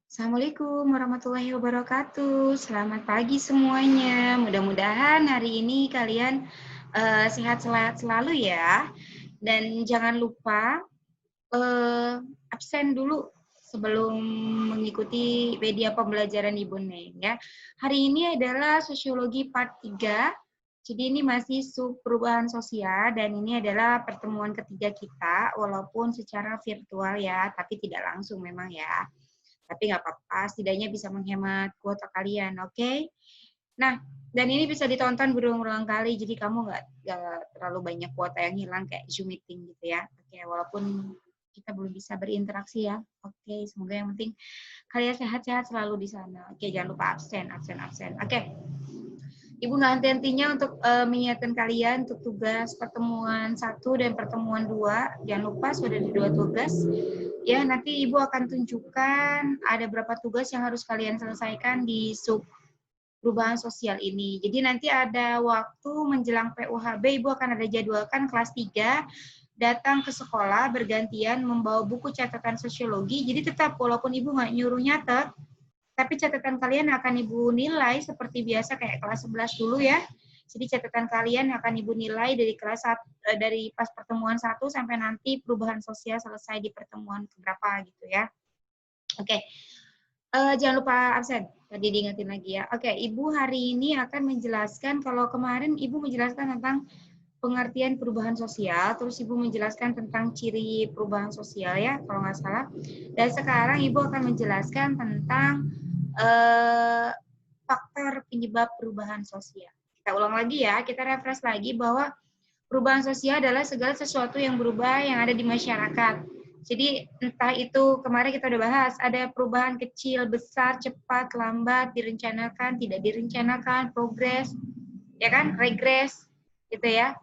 Assalamualaikum warahmatullahi wabarakatuh. Selamat pagi semuanya. Mudah-mudahan hari ini kalian sehat-sehat selalu ya. Dan jangan lupa absen dulu sebelum mengikuti media pembelajaran Ibu Neng ya. Hari ini adalah sosiologi part 3. Jadi ini masih sub perubahan sosial dan ini adalah pertemuan ketiga kita walaupun secara virtual ya, tapi tidak langsung memang ya. Tapi nggak apa-apa, setidaknya bisa menghemat kuota kalian, oke? Nah, dan ini bisa ditonton berulang-ulang kali, jadi kamu nggak terlalu banyak kuota yang hilang kayak Zoom meeting gitu ya. Oke, walaupun kita belum bisa berinteraksi ya. Oke, semoga yang penting kalian sehat-sehat selalu di sana. Oke, jangan lupa absen. Oke. Ibu nggak henti-hentinya untuk mengingatkan kalian untuk tugas pertemuan 1 dan pertemuan 2. Jangan lupa sudah ada 2 tugas. Ya, nanti Ibu akan tunjukkan ada berapa tugas yang harus kalian selesaikan di sub perubahan sosial ini. Jadi nanti ada waktu menjelang PUHB, Ibu akan ada jadwalkan kelas 3 datang ke sekolah bergantian membawa buku catatan sosiologi. Jadi tetap walaupun Ibu nggak nyuruh nyatet, tapi catatan kalian akan Ibu nilai seperti biasa kayak kelas 11 dulu ya. Jadi catatan kalian akan Ibu nilai dari dari pas pertemuan 1 sampai nanti perubahan sosial selesai di pertemuan keberapa gitu ya. Oke. Jangan lupa absen. Tadi diingetin lagi ya. Oke, Ibu hari ini akan menjelaskan, kalau kemarin Ibu menjelaskan tentang pengertian perubahan sosial, terus Ibu menjelaskan tentang ciri perubahan sosial ya, kalau nggak salah. Dan sekarang Ibu akan menjelaskan tentang faktor penyebab perubahan sosial. Kita ulang lagi ya, kita refresh lagi bahwa perubahan sosial adalah segala sesuatu yang berubah yang ada di masyarakat. Jadi entah itu kemarin kita udah bahas, ada perubahan kecil, besar, cepat, lambat, direncanakan, tidak direncanakan, progres, ya kan, regres, gitu ya.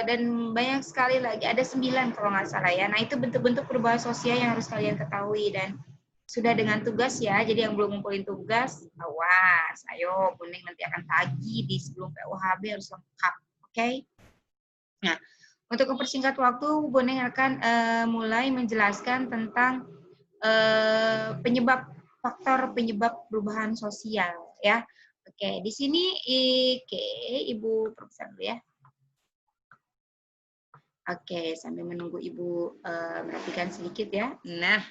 Dan banyak sekali lagi, ada 9 kalau nggak salah ya. Nah itu bentuk-bentuk perubahan sosial yang harus kalian ketahui dan sudah dengan tugas ya. Jadi yang belum ngumpulin tugas, awas, ayo kuning nanti akan tagih di sebelum PUHB harus lengkap, oke? Nah, untuk mempersingkat waktu, Bu Neng akan mulai menjelaskan tentang faktor penyebab perubahan sosial ya. Oke, di sini Ibu periksa dulu ya. Oke, sambil menunggu Ibu merapikan sedikit ya. Nah,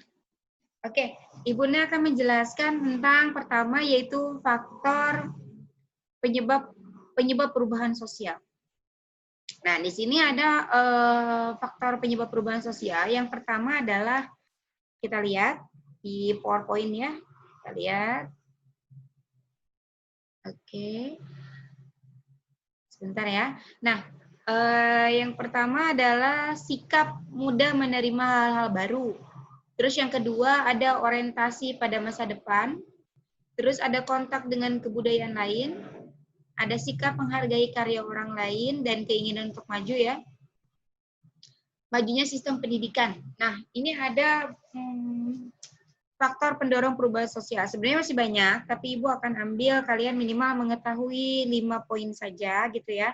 oke, Ibu Neng akan menjelaskan tentang pertama yaitu faktor penyebab perubahan sosial. Nah, di sini ada faktor penyebab perubahan sosial. Yang pertama adalah, kita lihat di PowerPoint ya. Kita lihat. Oke. Sebentar ya. Nah, yang pertama adalah sikap mudah menerima hal-hal baru. Terus yang kedua ada orientasi pada masa depan. Terus ada kontak dengan kebudayaan lain. Ada sikap menghargai karya orang lain dan keinginan untuk maju ya. Majunya sistem pendidikan. Nah, ini ada faktor pendorong perubahan sosial. Sebenarnya masih banyak, tapi Ibu akan ambil kalian minimal mengetahui 5 poin saja gitu ya.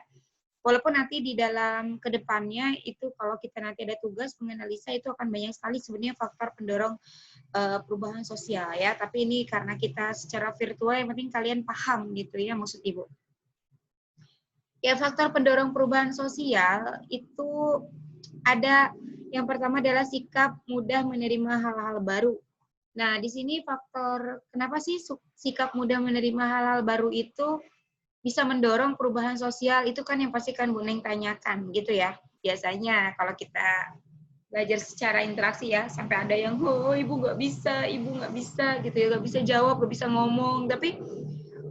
Walaupun nanti di dalam kedepannya itu kalau kita nanti ada tugas menganalisa itu akan banyak sekali sebenarnya faktor pendorong perubahan sosial ya. Tapi ini karena kita secara virtual yang penting kalian paham gitu ya maksud Ibu. Ya, faktor pendorong perubahan sosial itu ada yang pertama adalah sikap mudah menerima hal-hal baru. Nah, di sini faktor kenapa sih sikap mudah menerima hal-hal baru itu bisa mendorong perubahan sosial, itu kan yang pasti kan Bu Neng tanyakan gitu ya. Biasanya kalau kita belajar secara interaksi ya, sampai ada yang, oh ibu nggak bisa gitu ya, nggak bisa jawab, nggak bisa ngomong, tapi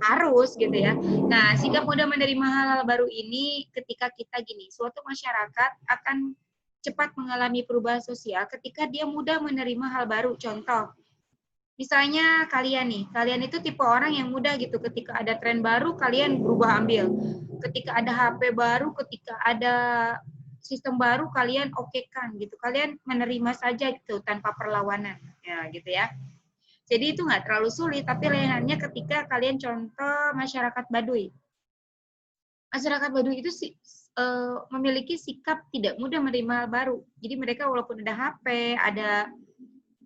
harus gitu ya. Nah, sikap mudah menerima hal-hal baru ini ketika kita gini, suatu masyarakat akan cepat mengalami perubahan sosial ketika dia mudah menerima hal baru. Contoh, misalnya kalian itu tipe orang yang mudah gitu, ketika ada tren baru, kalian berubah ambil. Ketika ada HP baru, ketika ada sistem baru kalian okekan gitu. Kalian menerima saja gitu tanpa perlawanan. Ya, gitu ya. Jadi itu nggak terlalu sulit, tapi lainnya ketika kalian contoh masyarakat Baduy. Masyarakat Baduy itu memiliki sikap tidak mudah menerima hal baru. Jadi mereka walaupun ada HP, ada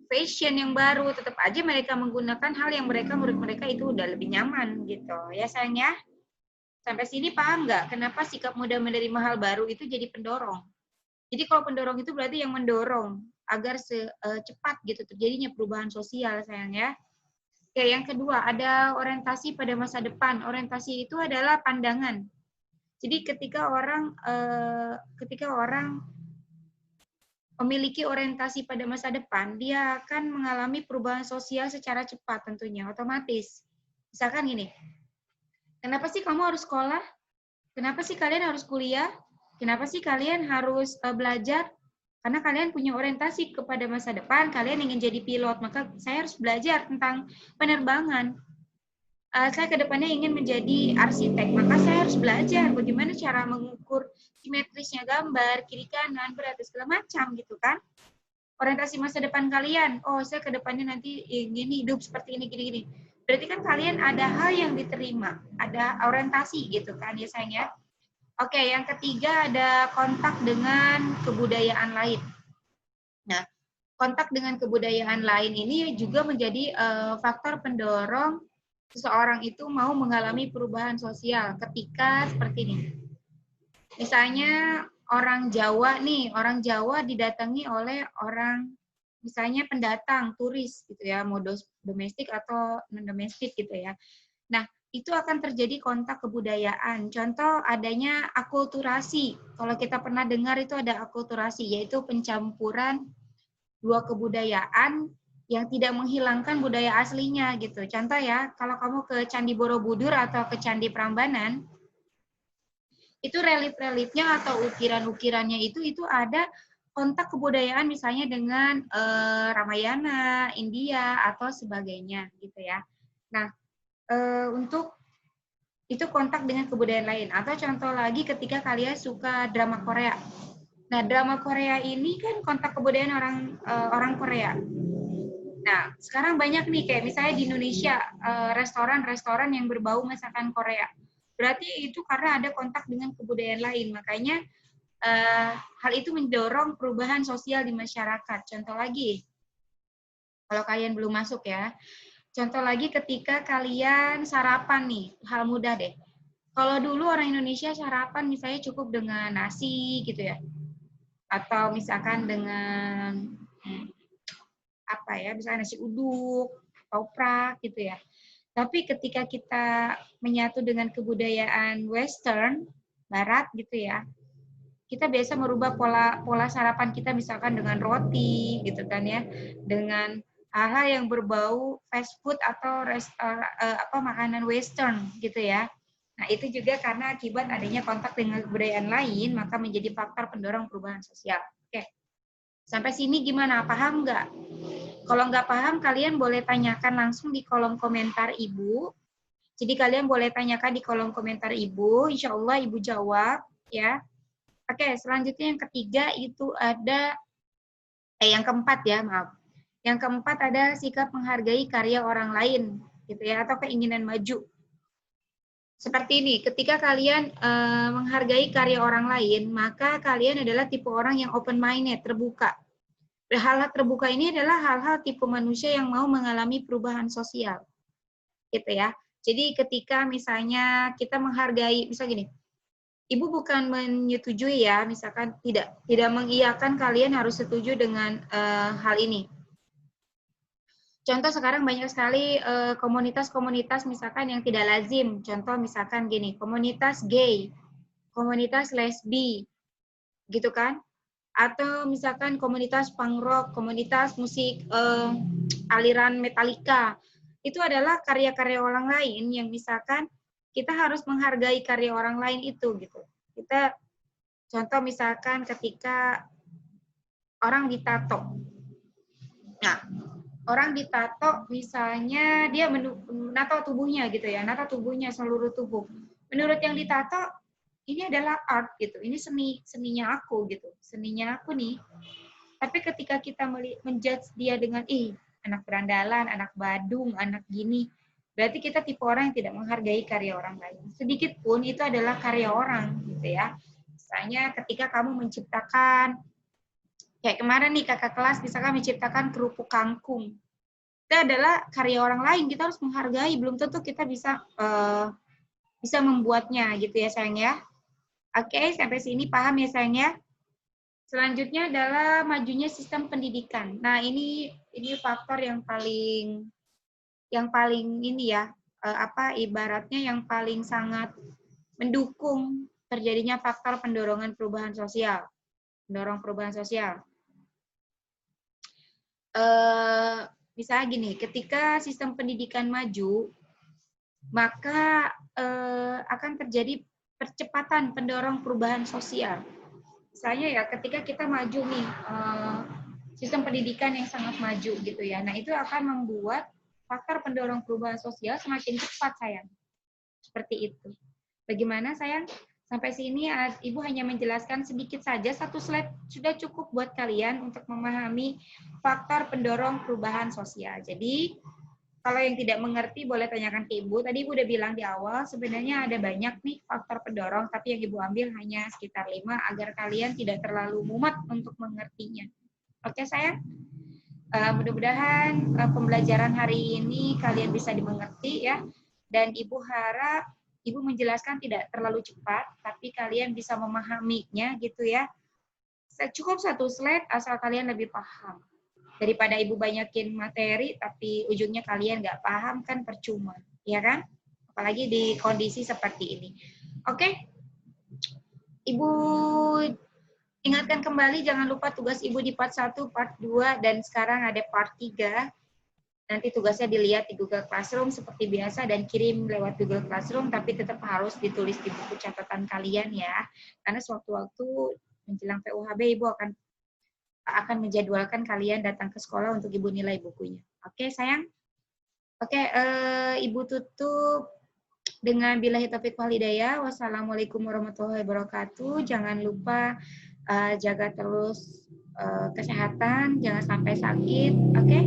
fashion yang baru, tetap aja mereka menggunakan hal yang menurut mereka itu udah lebih nyaman gitu. Ya sayang ya. Sampai sini paham nggak kenapa sikap mudah menerima hal baru itu jadi pendorong? Jadi kalau pendorong itu berarti yang mendorong agar cepat gitu terjadinya perubahan sosial sayang ya. Oke, yang kedua ada orientasi pada masa depan. Orientasi itu adalah pandangan. Jadi ketika orang memiliki orientasi pada masa depan, dia akan mengalami perubahan sosial secara cepat tentunya, otomatis. Misalkan gini, kenapa sih kamu harus sekolah? Kenapa sih kalian harus kuliah? Kenapa sih kalian harus belajar? Karena kalian punya orientasi kepada masa depan, kalian ingin jadi pilot, maka saya harus belajar tentang penerbangan. Saya kedepannya ingin menjadi arsitek, maka saya harus belajar bagaimana cara mengukur simetrisnya gambar, kiri kanan, berat, segala macam gitu kan. Orientasi masa depan kalian, oh saya kedepannya nanti ingin hidup seperti ini, gini-gini. Berarti kan kalian ada hal yang diterima, ada orientasi gitu kan ya sayang ya. Oke, yang ketiga ada kontak dengan kebudayaan lain. Nah, kontak dengan kebudayaan lain ini juga menjadi faktor pendorong seseorang itu mau mengalami perubahan sosial ketika seperti ini. Misalnya orang Jawa nih, orang Jawa didatangi oleh orang misalnya pendatang, turis gitu ya, mau domestik atau non-domestik gitu ya. Nah, itu akan terjadi kontak kebudayaan. Contoh adanya akulturasi. Kalau kita pernah dengar itu ada akulturasi, yaitu pencampuran dua kebudayaan yang tidak menghilangkan budaya aslinya gitu. Contoh ya, kalau kamu ke Candi Borobudur atau ke Candi Prambanan, itu relief-reliefnya atau ukiran-ukirannya itu ada kontak kebudayaan misalnya dengan Ramayana, India atau sebagainya gitu ya. Nah, untuk itu kontak dengan kebudayaan lain. Atau contoh lagi ketika kalian suka drama Korea. Nah, drama Korea ini kan kontak kebudayaan orang Korea. Nah, sekarang banyak nih kayak misalnya di Indonesia restoran-restoran yang berbau masakan Korea. Berarti itu karena ada kontak dengan kebudayaan lain. Makanya hal itu mendorong perubahan sosial di masyarakat. Contoh lagi, kalau kalian belum masuk ya. Contoh lagi ketika kalian sarapan nih, hal mudah deh. Kalau dulu orang Indonesia sarapan misalnya cukup dengan nasi gitu ya. Atau misalkan dengan apa ya, misalnya nasi uduk, toprak gitu ya. Tapi ketika kita menyatu dengan kebudayaan Western, Barat gitu ya, kita biasa merubah pola sarapan kita misalkan dengan roti gitu kan ya, dengan hal-hal yang berbau fast food atau makanan Western gitu ya. Nah itu juga karena akibat adanya kontak dengan kebudayaan lain, maka menjadi faktor pendorong perubahan sosial. Oke, sampai sini gimana? Paham nggak? Kalau nggak paham, kalian boleh tanyakan langsung di kolom komentar Ibu. Jadi kalian boleh tanyakan di kolom komentar Ibu, insya Allah Ibu jawab ya. Oke, selanjutnya yang ketiga itu ada, yang keempat ya, maaf. Yang keempat ada sikap menghargai karya orang lain, gitu ya, atau keinginan maju. Seperti ini, ketika kalian menghargai karya orang lain, maka kalian adalah tipe orang yang open-minded, terbuka. Hal-hal terbuka ini adalah hal-hal tipe manusia yang mau mengalami perubahan sosial, gitu ya. Jadi ketika misalnya kita menghargai, misal gini, Ibu bukan menyetujui ya, misalkan tidak mengiyakan kalian harus setuju dengan hal ini. Contoh sekarang banyak sekali komunitas-komunitas misalkan yang tidak lazim. Contoh misalkan gini, komunitas gay, komunitas lesbi, gitu kan? Atau misalkan komunitas punk rock, komunitas musik aliran Metallica. Itu adalah karya-karya orang lain yang misalkan kita harus menghargai karya orang lain itu gitu. Kita contoh misalkan ketika orang ditato. Nah, orang ditato misalnya dia menato tubuhnya gitu ya, nato tubuhnya seluruh tubuh. Menurut yang ditato ini adalah art gitu, ini seninya aku gitu, seninya aku nih. Tapi ketika kita menjudge dia dengan anak berandalan, anak badung, anak gini, berarti kita tipe orang yang tidak menghargai karya orang lain. Sedikit pun itu adalah karya orang gitu ya. Misalnya ketika kamu menciptakan, kayak kemarin nih kakak kelas misalkan menciptakan kerupuk kangkung, itu adalah karya orang lain, kita harus menghargai, belum tentu kita bisa membuatnya gitu ya sayang ya. Oke, sampai sini paham ya sayang ya. Selanjutnya adalah majunya sistem pendidikan. Nah, ini faktor yang paling ini ya, ibaratnya yang paling sangat mendukung terjadinya faktor pendorongan perubahan sosial. Mendorong perubahan sosial. Misalnya gini, ketika sistem pendidikan maju, maka akan terjadi percepatan pendorong perubahan sosial. Misalnya ya, ketika kita maju nih, sistem pendidikan yang sangat maju gitu ya, nah itu akan membuat faktor pendorong perubahan sosial semakin cepat sayang. Seperti itu. Bagaimana sayang? Sampai sini Ibu hanya menjelaskan sedikit saja, satu slide sudah cukup buat kalian untuk memahami faktor pendorong perubahan sosial. Jadi kalau yang tidak mengerti boleh tanyakan ke Ibu. Tadi Ibu udah bilang di awal, sebenarnya ada banyak nih faktor pendorong, tapi yang Ibu ambil hanya sekitar 5 agar kalian tidak terlalu mumet untuk mengertinya. Oke sayang? Mudah-mudahan pembelajaran hari ini kalian bisa dimengerti ya. Dan Ibu harap Ibu menjelaskan tidak terlalu cepat, tapi kalian bisa memahaminya gitu ya. Cukup satu slide asal kalian lebih paham. Daripada Ibu banyakin materi, tapi ujungnya kalian nggak paham kan percuma. Ya kan? Apalagi di kondisi seperti ini. Oke? Ibu ingatkan kembali, jangan lupa tugas Ibu di part 1, part 2, dan sekarang ada part 3. Nanti tugasnya dilihat di Google Classroom seperti biasa dan kirim lewat Google Classroom, tapi tetap harus ditulis di buku catatan kalian ya. Karena sewaktu-waktu menjelang PUHB Ibu akan menjadwalkan kalian datang ke sekolah untuk Ibu nilai bukunya. Oke, sayang? Oke, Ibu tutup dengan billahi taufiq wal hidayah. Wassalamualaikum warahmatullahi wabarakatuh. Jangan lupa jaga terus kesehatan, jangan sampai sakit. Oke?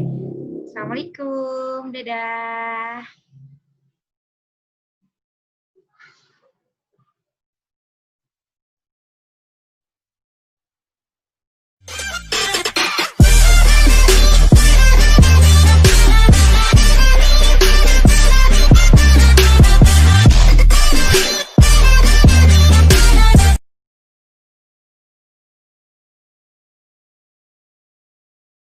Assalamualaikum. Dadah.